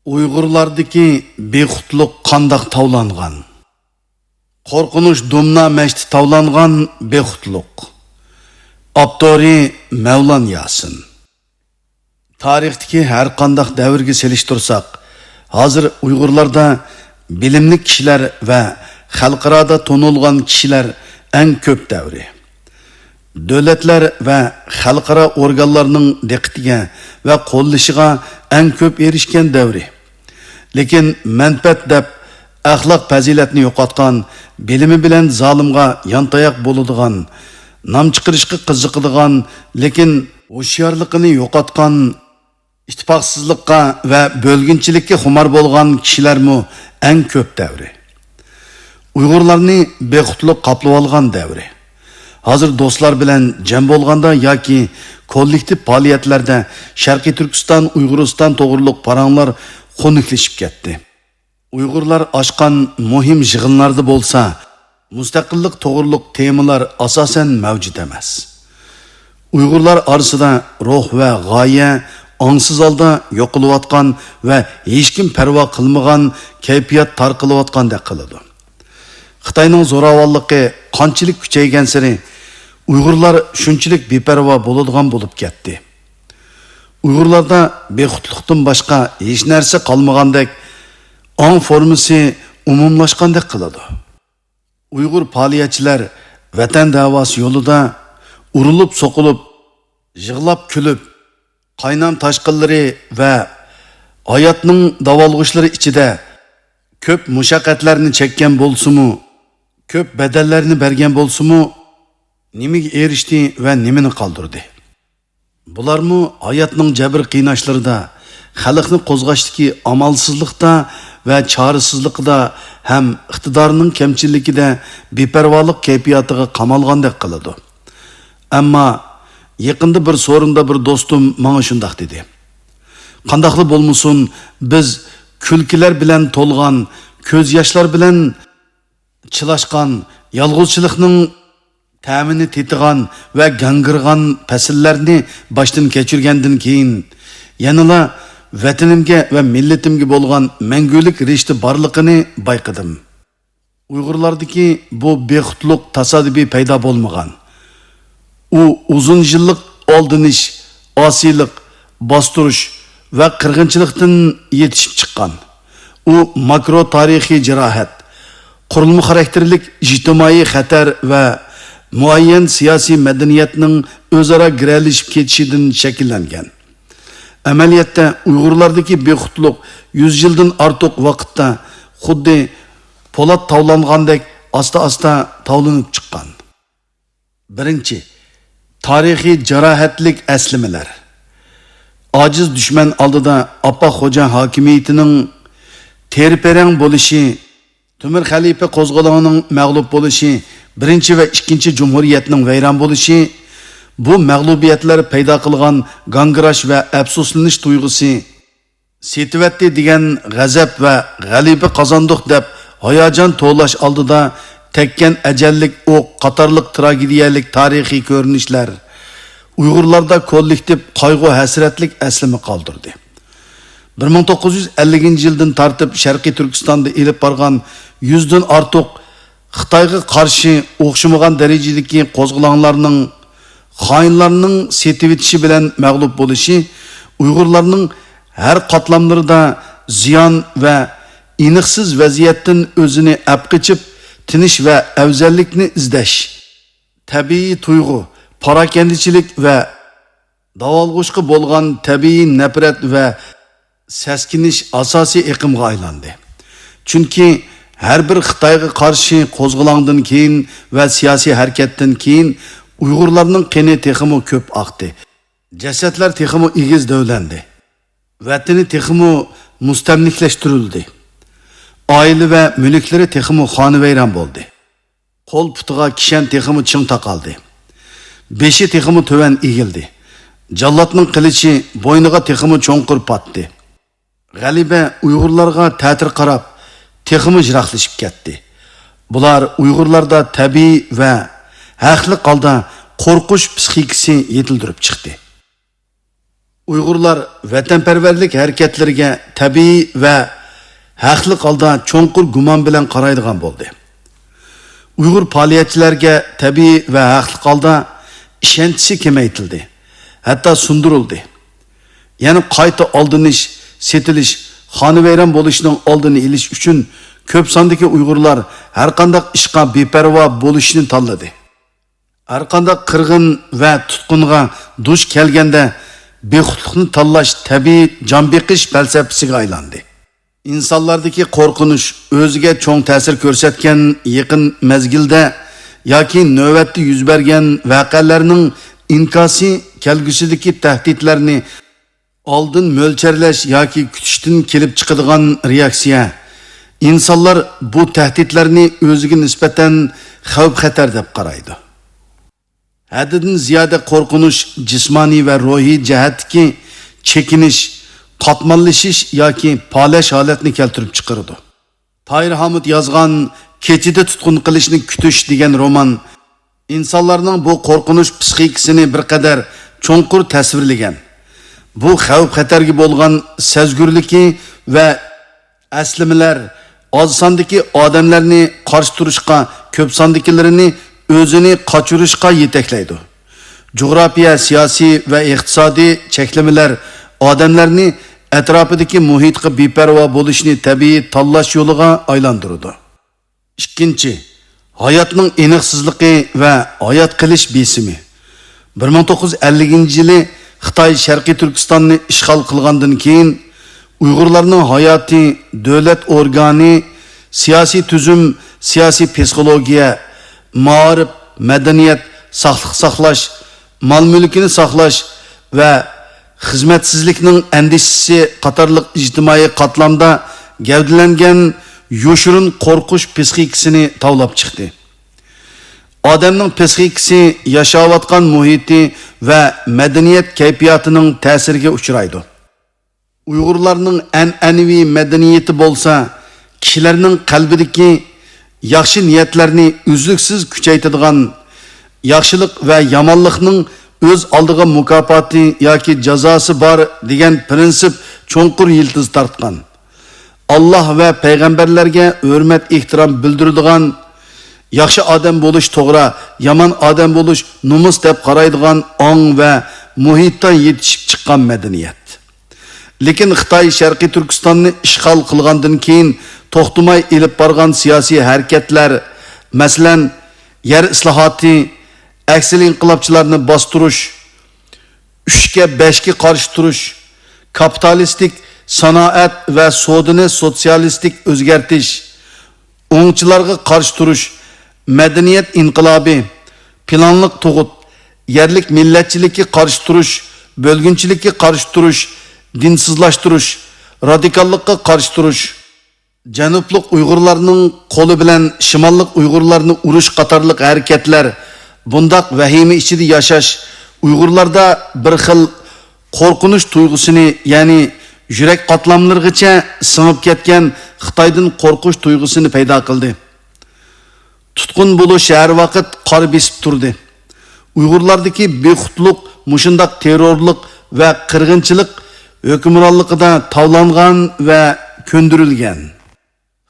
Uyg'urlardagi bexudlik qandoq tavlangan? Qo'rqinish dumna mashti tavlangan bexudlik. Abdori Mevlan Yasin. Tarixdagi har qanday davrga selishtirsak, hozir Uyg'urlarda bilimli kishilar va xalqaro tonilgan kishilar eng ko'p davri. Davlatlar va xalqaro organlarning diqqatiga va qo'llashiga eng ko'p erishgan davri. Lekin manfaat deb axloq fazilatni yo'qotgan, bilimi bilan zolimga yantayoq bo'ladigan, nam chiqarishga qiziqadigan, lekin hushyorligini yo'qotgan, ittifoqsizlikqa va bo'lginchilikka xumor bo'lgan kishilarmi eng ko'p davri. Uyg'urlarni bexudlik qoplab olgan davri. Hozir do'stlar bilan jam bo'lganda yoki kollektiv faoliyatlarda Sharqiy Turkiston, Uyg'uriston to'g'riliq paranglar xunukleşip ketdi. Uyg'urlar ochgan muhim yig'inlarda bo'lsa, mustaqillik to'g'riliq temalar asosan mavjud emas. Uyg'urlar orasida ruh va g'oya ongsiz holda yo'qilayotgan va hech kim parvo qilmagan kayfiyat tarqilayotgandek qiladi. Xitoyning zo'ravonligi qanchalik kuchaygan sari Uyg'urlar shunchalik beparvo bo'ladigan bo'lib ketdi. Uyg'urlarda bexudlikdan boshqa hech narsa qolmagandek ong formasi umumlashgandek qiladi. Uyg'ur faoliyatchilar vatan da'vosi yo'lida urilib so'qilib, yig'lab kulib, qaynam toshqinlari va hayotning davolg'ishlari ichida ko'p mushaqqatlarni chekkan bo'lsa-mu, ko'p badallarni bergan bo'lsa-mu, nimaga erishdi va nimani qoldirdi? Bularmu hayotning jabr qiynashlarida, xalqni qo'zg'ashdagi amalsizlikda va chorisizlikda ham iqtidorning kamchiligida beparvolik kayfiyatiga qamalgandek qiladi. Ammo yaqinda bir so'rinda bir do'stim menga shunday dedi. Qandaqli bo'lmasin, biz kulkilar bilan to'lgan, ko'z yoshlar bilan chilashgan, yolg'izchilikning ta'mini tetigan va gangirgan fasllarni boshdan kechirgandan keyin yanala vatanimga va millatimga bo'lgan mangulik rishta borligini bayqadim. Uyg'urlardagi bu bexudlik tasodifiy paydo bo'lmagan. U uzun yillik oldinish, osiylik, bostirish va qirg'inchilikdan yetishib chiqqan. U makro tarixiy jarohat, qurilma xarakterlik ijtimoiy xatar va muayyan siyosiy madaniyatning o'zaro giralishib ketishidan shakllangan. Amaliyotda Uyg'urlardagi bexudlik 100 yildan ortiq vaqtda xuddi po'lat tavlangandek asta-asta tavlanib chiqqan. Birinchi, tarixiy jarohatlik aslamalar. Ojiz dushman oldida Appa Xo'ja hokimiyatining terperang bo'lishi, Temur xalifa qo'zg'olonining mag'lub bo'lishi, birinchi va ikkinchi jumhuriyatning vayron bo'lishi, bu mag'lubiyatlar paydo qilgan gangirash va afsuslanish tuyg'usi, setivatdi degan g'azab va g'alaba qozondiq deb hayajon to'lash oldida tekkan ajallik o'q qatorliq tragediyalik tarixiy ko'rinishlar Uyg'urlarda kollektiv qayg'u hasratlik aslini qoldirdi. 1950-yildan tortib Sharqiy Turkistonda elib borgan 100 dan ortiq Xitoyga qarshi o'xshamagan darajadagi qo'zg'olonlarning xoinlarning setivitishi bilan mag'lub bo'lishi Uyg'urlarning har qatlamlarida ziyon va iniqsiz vaziyatdan o'zini apqichib tinish va afzallikni izlash, tabiiy tuyg'u, parakandichilik va davolg'ushqa bo'lgan tabiiy nafrat va saskinish asosiy iqimga aylandi. Chunki har bir Xitoyga qarshi qo'zg'olondan keyin va siyosiy harakatdan keyin Uyg'urlarning qini texmi ko'p oqdi. Jasadlar texmi egiz davlandi. Vatani texmi mustamliklashtirildi. Oila va mulklari texmi xonavayron bo'ldi. Qo'l putiga kishan texmi ching taqaldi. Beshi texmi to'van egildi. Jallotning qilichi bo'yniga texmi cho'nqir patdi. G'aliba Uyg'urlarga ta'tir qarab texmi jiroqlashib ketdi. Bular Uyg'urlarda tabiiy va haqli holda qo'rqish psixikasi yetildirib chiqdi. Uyg'urlar vatanparvarlik harakatlariga tabiiy va haqli holda cho'nqur gumon bilan qaraydigan bo'ldi. Uyg'ur faoliyatchilarga tabiiy va haqli holda ishonchi kamaytildi, hatto sundirildi. Ya'ni qayta oldinish, setilish, xonavayron bo'lishning oldini olish uchun ko'p sondagi Uyg'urlar har qanday ishga beparvo bo'lishni tanladi. Har qanday qirg'in va tutqunga duch kelganda bexudlikni tanlash tabiiy jonbeqish falsafasiga aylandi. İnsanlardaki qo'rqinish o'ziga cho'ng ta'sir ko'rsatgan yaqin mezgilda yoki navbatda yuz bergan voqealarning inkosi kelgusidagi tahdidlarni oldin mo'lcharlash yoki kutishdan kelib chiqadigan reaksiya. İnsanlar bu tahdidlarni o'ziga nisbatan xavf-xatar deb qaraydi. Haddidan ziyoda qo'rqinish jismoniy va ruhiy jihatdagi chekinish, qatmallashish yoki palash holatni keltirib chiqardi. Tahir Hamid yozgan Kechida tutqun qilishni kutish degan roman insonlarning bu qo'rqinish psixikasini bir qadar cho'nqur tasvirlagan. Bu xavf-xatarga bo'lgan sezgurligi va aslimalar oz sondagi odamlarni qarshi turishga, ko'p sondagilarini o'zini qochirishga yetaklaydi. Coğrafiya, siyosiy va iqtisodiy cheklamalar odamlarni atrofidagi muhitga beparvo bo'lishni tabiiy tanlash yo'liga aylantirdi. Ikkinchi, hayotning aniqsizligi va hayot qilish besimi. 1950-yili Xitoy Sharqiy Turkistonni ishg'ol qilgandan keyin Uyg'urlarning hayoti, davlat organi, siyosiy tuzum, siyosiy psixologiya, ma'rif, madaniyat, saqliq saqlash, mal mulkini saqlash va xizmatsizlikning andishisi qatorliq ijtimoiy qatlamda gavdalangan yo'shirin qo'rqish psixikasini tavlab chiqdi. Odamning psixikasi yashayotgan muhiti va madaniyat kayfiyatining ta'siriga uchraydi. Uyg'urlarning an'anaviy madaniyati bo'lsa, kishilarning qalbidagi yaxshi niyatlarni uzluksiz kuchaytiradigan, yaxshilik va yomonlikning o'z oldiga mukofoti yoki jazosi bor degan prinsip cho'nqur yildiz tortgan. Alloh va payg'ambarlarga hurmat, ehtirom bildiradigan, yaxshi odam bo'lish to'g'ri, yomon odam bo'lish nomus deb qaraydigan ong va muhitdan yetishib chiqqan madaniyat. Lekin Xitoy Sharqiy Turkistonni ishg'ol qilgandan keyin to'xtamay elib borgan siyosiy harakatlar, masalan, yer islohoti, aksil inqilobchilarni bostirish, 3ga 5ga qarshi turish, kapitalistik sanoat va sodini sotsialistik o'zgartish, o'ngchilarga qarshi turish, madaniyat inqilobi, planliq tug'ut, yerlik millatchilikka qarshi turish, bo'lginchilikka qarshi turish, dinsizlashtirish, radikallikka qarshi turish, janublik Uyg'urlarning qo'li bilan shimollik Uyg'urlarni urush qatorliq harakatlar, bundaq vahima ichida yashash Uyg'urlarda bir xil qo'rqinish tuyg'usini, ya'ni yurak qatlamlarigacha singib ketgan Xitoydan qo'rqish tuyg'usini paydo qildi. Tutqun bo'lish har vaqt qor besib turdi. Uyg'urlardagi bexudlik, mushundaq terrorlik va qirg'inchilik hukmronligida tavlangan va ko'ndirilgan.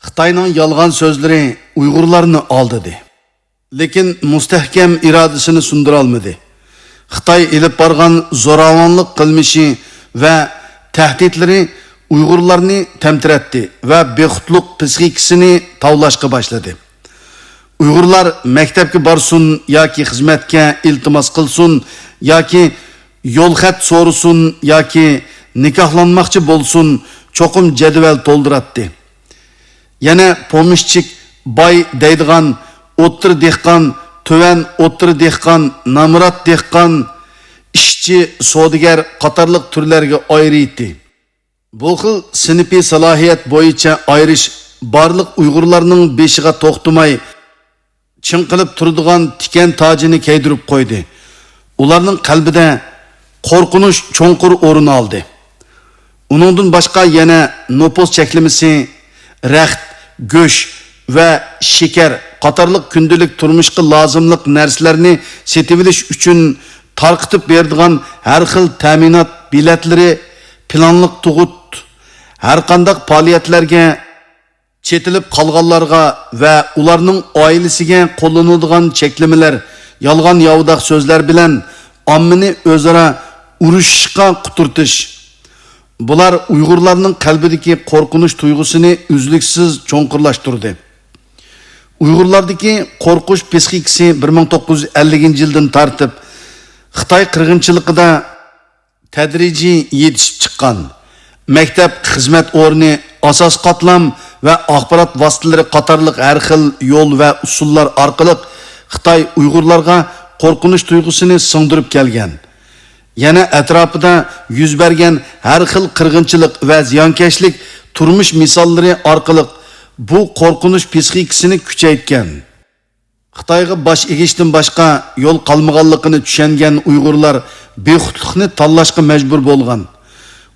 Xitoyning yolg'on so'zlari Uyg'urlarni aldadi. Lekin mustahkam irodasini sundira olmadi. Xitoy elib borgan zo'ravonlik qilmishi va tahdidlari Uyg'urlarni tamtiratdi va bexudlik psixikasini tavlashga boshladi. Uyg'urlar maktabga borsin yoki xizmatga iltimos qilsin yoki yo'l xat so'rasin yoki nikohlanmoqchi bo'lsin, cho'qim jadval to'ldiratdi. Yana pomishchik, boy deydigan, o'ttir dehqon, tuvan o'ttir dehqon, namrat dehqon, ishchi, savdogar qatorliq turlarga ayirdi. Bu xil sinfiy salohiyat bo'yicha ayirish barliq Uyg'urlarning beshiga to'xtamay chinqilib turadigan tikan tojini kaydirib qo'ydi. Ularning qalbida qo'rqinish cho'nqur o'rin oldi. Uningdan boshqa yana nopos cheklimisi, raxt, go'sht va shakar qatorliq kundalik turmushga lozimlik narsalarni setib olish uchun tarqitib beradigan har xil ta'minot biletlari, planlıq tug'ut, har qandaq faoliyatlarga chetilib qolganlarga va ularning oilasiga qo'llanadigan cheklamalar, yolg'on yovdaq so'zlar bilan ommani o'zaro urushishga quturtish. Bular Uyg'urlarning qalbidagi qo'rqinish tuyg'usini uzluksiz cho'nqirlashtirdi. Uyg'urlardagi qo'rqish psixikasi 1950-yildan tortib Xitoy qirg'inchiligida tadrijiy yetishib chiqqan. Maktab xizmat o'rni, asos qatlam va axborot vositalari qatorliq har xil yo'l va usullar orqali Xitoy Uyg'urlarga qo'rqinish tuyg'usini singdirib kelgan. Yana atrofida yuz bergan har xil qirg'inchilik va ziyonkashlik turmush misollari orqali bu qo'rqinish psixikasini kuchaytgan. Xitoyga bosh egishdan boshqa yo'l qolmaganligini tushungan Uyg'urlar bexudlikni tanlashga majbur bo'lgan.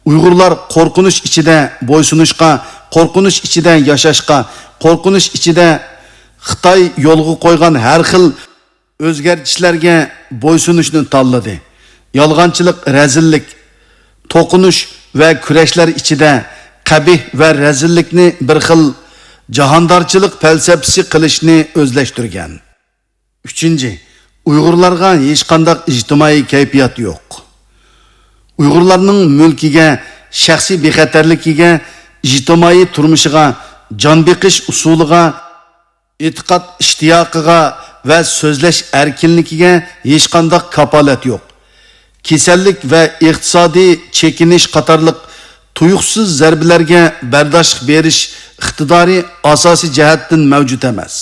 Uyg'urlar qo'rqinish ichida bo'ysunishga, qo'rqinish ichida yashashga, qo'rqinish ichida Xitoy yo'lga qo'ygan har xil o'zgartishlarga bo'ysunishni tanladi. Yolg'onchilik, razillik, to'qinish va kurashlar ichida qabih va razillikni bir xil jahondorchilik falsafasi qilishni o'zlashtirgan. 3. Uyg'urlarga hech qanday ijtimoiy kayfiyat yo'q. Uyg'urlarning mulkiga, shaxsiy bexatarligiga, ijtimoiy turmushiga, jon beqish usuliga, e'tiqod ishtiyoqiga va so'zlash erkinligiga hech qanday kapolat yo'q. Kasallik va iqtisodiy chekinish qatorliq tuyuqsiz zarbalarga bardoshlik berish iqtidori asosiy jihatdan mavjud emas.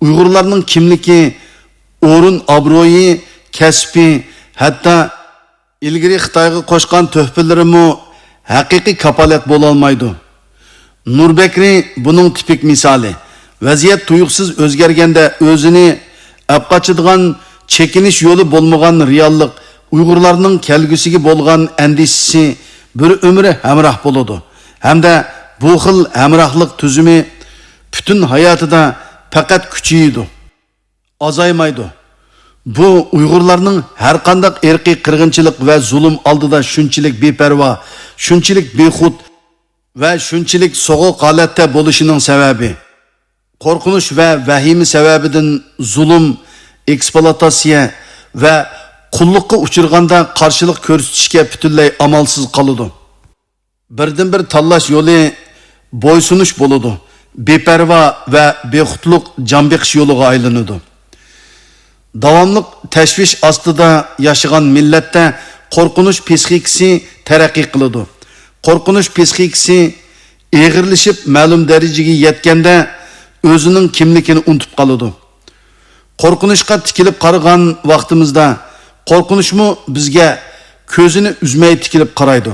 Uyg'urlarning kimligi, o'rin, obro'yi, kasbi, hatto ilgari Xitoyga qo'shgan tuhfalarimi haqiqiy kapolat bo'la olmaydi. Nurbekri buning tipik misoli. Vaziyat tuyuqsiz o'zgarganda o'zini apqachadigan chekinish yo'li bo'lmagan reallik Uyg'urlarning kelgusiga bo'lgan andishisi bir umri hamroh bo'ladi. Hamda bu xil hamrohlik tuzumi butun hayotida faqat kuchaydi, azaymaydi. Bu Uyg'urlarning har qanday irqiy qirg'inchilik va zulm oldida shunchalik beparvo, shunchalik bexud va shunchalik so'g'oq holatda bo'lishining sababi. Qo'rqinish va vahima sababidan zulm, eksploatatsiya va qulluqqa uchirganda qarshilik ko'rsatishga butunlay amalsiz qoladi. Birdan bir tanlash yo'li bo'ysunish bo'ladi. Beparvo va bexudlik jon beqish yo'liga aylanadi. Davomliq tashvish ostida yashagan millatda qo'rqinish psixikasi taraqqiy qiladi. Qo'rqinish psixikasi eg'irlashib ma'lum darajaga yetganda o'zining kimligini unutib qoladi. Qo'rqinishga tikilib qaragan vaqtimizda qo'rqinishmi bizga ko'zini uzmay tikilib qaraydi.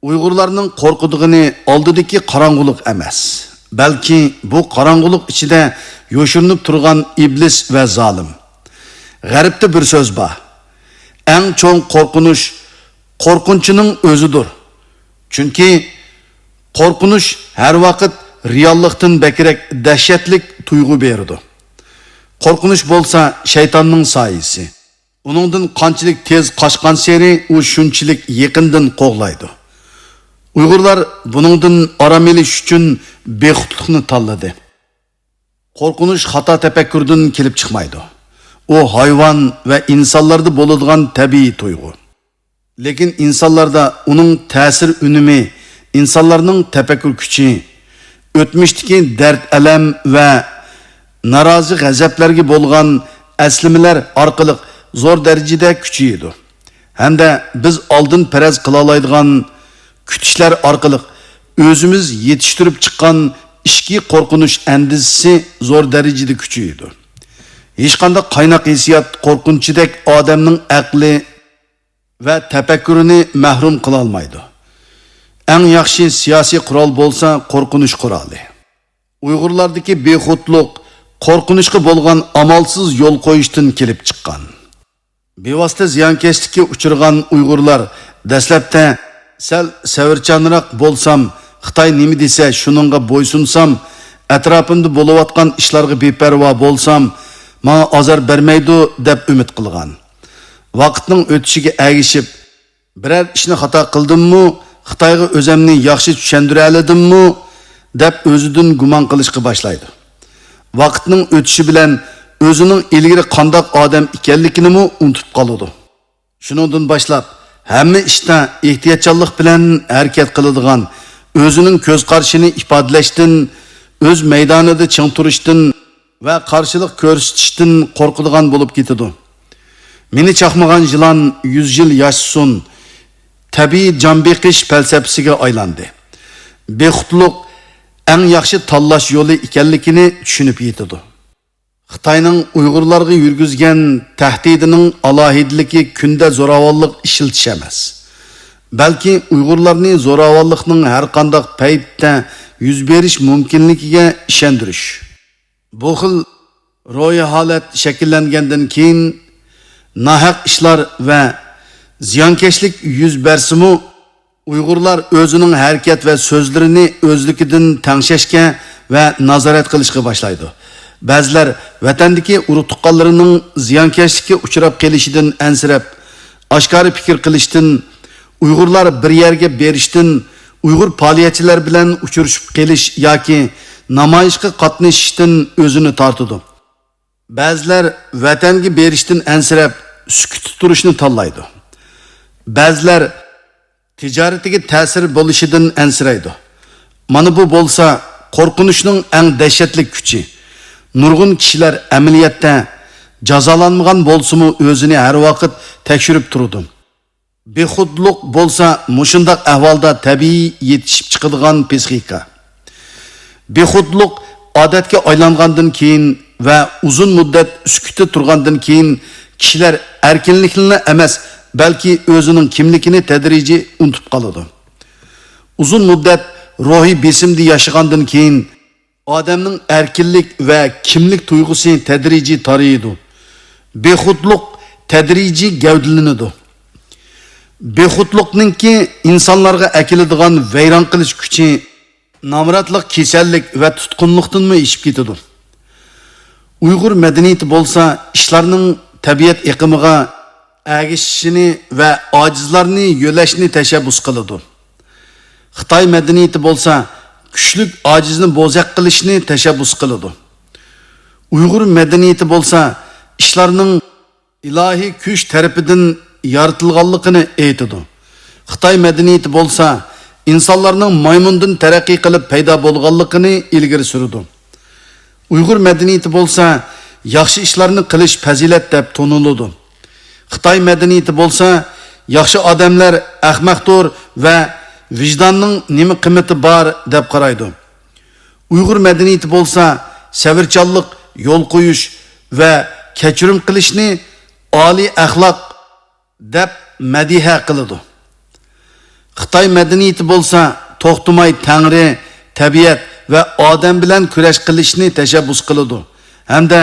Uyg'urlarning qo'rqidigini oldidagi qorong'ulik emas, balki bu qorong'ulik ichida yoshirinib turgan iblis va zolim. G'arbda bir so'z bor. Eng cho'ng qo'rqinish qo'rqinchining o'zidir. Chunki qo'rqinish har vaqt reallikdan bakrak dahshatlik tuyg'u beradi. Qo'rqinish bo'lsa shaytonning soyisi. Uningdan qanchalik tez qochgan seri u shunchalik yaqindan qo'g'laydi. Uyg'urlar buningdan orom olish uchun bexudlikni tanladi. Qo'rqinish xato tafakkurdan kelib chiqmaydi. U hayvon va insonlarda bo'ladigan tabiiy tuyg'u. Lekin insonlarda uning ta'sir unumi, insonlarning tafakkur kuchi, o'tmishdagi dard, alam va norozi g'azablarga bo'lgan aslimalar orqali zo'r darajada kuchaydi. Hamda biz oldin faraz qila oladigan kutishlar orqali o'zimiz yetishtirib chiqqan ichki qo'rqinish andizisi zo'r darajada kuchaydi. Hech qanday qaynoq hissiyot qo'rqinchidek odamning aqli va tafakkurini mahrum qila olmaydi. Eng yaxshi siyosiy qurol bo'lsa qo'rqinish quroli. Uyg'urlardagi bexudlik qo'rqinishga bo'lgan amalsiz yo'l qo'yishdan kelib chiqqan. Bevosita ziyonkashlikka uchirgan Uyg'urlar dastlabda sal savirchanroq bo'lsam, Xitoy nima desa shuningga bo'ysunsam, atrofimda bo'layotgan ishlarga beparvo bo'lsam, menga azor bermaydi deb umid qilgan. Vaqtning o'tishiga agishib, biror ishni xato qildimmi, Xitoyga o'zimni yaxshi tushundira oldimmi deb o'zidan gumon qilishga boshlaydi. Vaqtning o'tishi bilan o'zining ilgari qandoq odam ekanligini unutib qoladi. Shuningdan boshlab hamma ishda ehtiyotkorlik bilan harakat qiladigan, o'zining ko'z qarashini ifodalashdan, o'z maydonida ching turishdan va qarshilik ko'rsatishdan qo'rqadigan bo'lib ketadi. Meni chaqmagan yilon 100 yil yashsin tabiiy jonbeqish falsafasiga aylandi. Bexudlik eng yaxshi tanlash yo'li ekanligini tushunib yetadi. Xitoyning Uyg'urlarga yurgizgan tahdidining alohidligi kunda zo'ravonlik ishiltish emas. Balki Uyg'urlarni zo'ravonlikning har qanday paytda yuz berish mumkinligiga ishontirish. Bu xil ro'yi holat shakllangandan keyin nahaq ishlar va ziyonkashlik yuz bersimi, Uyg'urlar o'zining harakat va so'zlarini o'zligidan tangshashga va nazorat qilishga boshlaydi. Ba'zilar vatandagi urug' tuqqanlarining ziyonkashlikka uchrab kelishidan ansirab, oshkora fikr qilishdan, Uyg'urlar bir yerga berishdan, Uyg'ur faoliyatchilar bilan uchrashib qelish yoki namoyishga qatnashishdan o'zini tortadi. Ba'zilar vatanga berishdan ansirab, sukut turishni tanlaydi. Ba'zilar tijoratiga ta'sir bo'lishidan ansiraydi. Mana bu bo'lsa qo'rqinishning eng dahshatli kuchi. Nurg'un kishilar amaliyotda jazolanmagan bo'lsa-mu o'zini har vaqt tekshirib turadi. Bexudlik bo'lsa mushundaq ahvolda tabiiy yetishib chiqadigan psixika. Bexudlik odatga aylangandan keyin va uzun muddat sukutda turgandan keyin kishilar erkinlikni emas, balki o'zining kimligini tadrijiy unutib qoladi. Uzun muddat ruhiy besimda yashagandan keyin odamning erkinlik va kimlik tuyg'usi tadrijiy tariydi. Bexudlik tadrijiy gavdalanadi. Bexudlikninki insonlarga akiladigan vayron qilish kuchi namratlik, kasallik va tutqunlikdanmi ishib ketadi. Uyg'ur madaniyati bo'lsa ishlarning tabiat iqimiga agishishini va ojizlarni yo'lashni tashabbus qiladi. Xitoy madaniyati bo'lsa kuchlik ojizni bo'zaq qilishni tashabbus qiladi. Uyg'ur madaniyati bo'lsa ishlarning ilohiy kuch tarafidan yaratilganligini aytadi. Xitoy madaniyati bo'lsa insonlarning maymundan taraqqiy qilib paydo bo'lganligini ilgari suradi. Uyg'ur madaniyati bo'lsa yaxshi ishlarni qilish fazilat deb toniladi. Xitoy madaniyati bo'lsa yaxshi odamlar ahmoqdir va vijdonning nima qiymati bor deb qaraydi. Uyg'ur madaniyati bo'lsa sabrchanlik, yo'l qo'yish va kechirim qilishni oliy axloq deb madiha qiladi. Xitoy madaniyati bo'lsa to'xtamay Tangri, tabiat va odam bilan kurash qilishni tashabbus qiladi hamda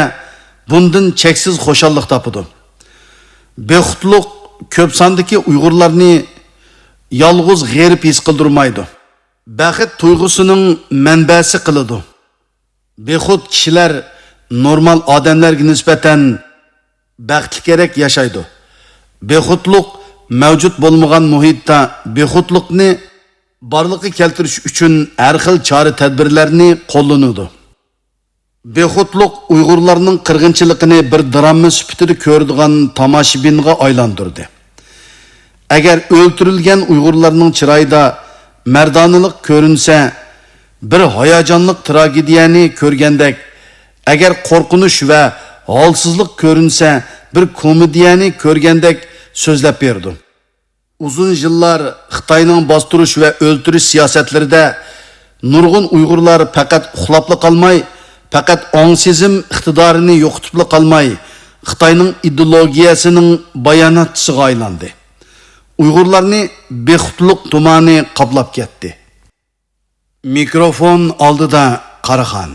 bundan cheksiz xo'shallik topadi. Bexudlik ko'p sondagi Uyg'urlarni yolg'iz g'erib his qildirmaydi. Baxit tuyg'usining manbasi qiladi. Bexud kishilar normal odamlarga nisbatan baxtli kerak yashaydi. Bexudlik mavjud bo'lmagan muhitda bexudlikni barliqqa keltirish uchun har xil chora-tadbirlarni qo'llanadi. Bexudlik Uyg'urlarning qirg'inchiligini bir drama sifatida ko'radigan tomoshabinga aylantirdi. Agar o'ltirilgan Uyg'urlarning chiroyida mardonalik ko'rinsa, bir hayajonli tragediyani ko'rgandek, agar qo'rqinish va holsizlik ko'rinsa, bir komediyani ko'rgandek so'zlab berdi. Uzun yillar Xitoyning bostirish va o'ltirish siyosatlarida nurg'un Uyg'urlar faqat uxlab qolmay, faqat ong-sezim iqtidorini yo'qotib qolmay, Xitoyning ideologiyasining bayonotchisiga aylandi. Uyg'urlarni bexudlik tumani qoplab ketdi. Mikrofon oldida Qaraxon.